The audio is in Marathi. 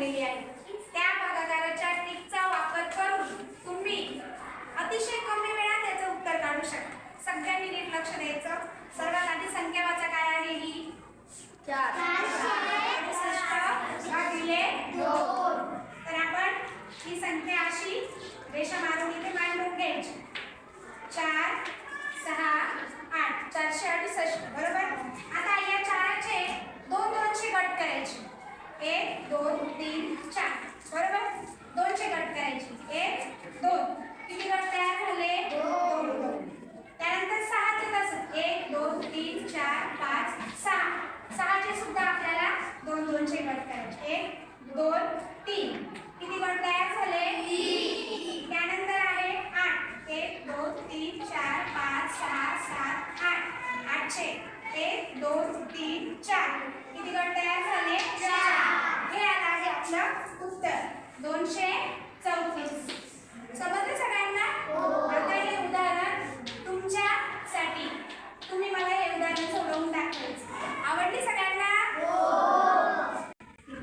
दिलेली आहे. त्या भागाकाराच्या ट्रिकचा वापर करून तुम्ही अतिशय कमी वेळात त्याचं उत्तर काढू शकता. सगळ्यांनी नीट लक्ष द्यायचं. सर्वात आधी संख्या वाचा काय आहे ही 468 भागिले 2. तर आपण ही संख्या अशी रेषा मारून इथे मांडून घ्यायची. 4 6 8 468 बरोबर. आता या चाराचे दोन दोनचे गट करायचे. 1 2 3 4 बरोबर. दोनचे गट करायचे. 1 2 किती गट तयार झाले? 2. त्यानंतर 6 चे तसंच 1 2 3 4 5 6. 6 चे सुद्धा आपल्याला दोन दोनचे गट करायचे. 1 2 3 किती गट तयार झाले? 3. त्यानंतर आहे 8 1 2 3 4 5 6 7 8. 8 चे 1 2 3 4 किती गट तयार झाले? 4.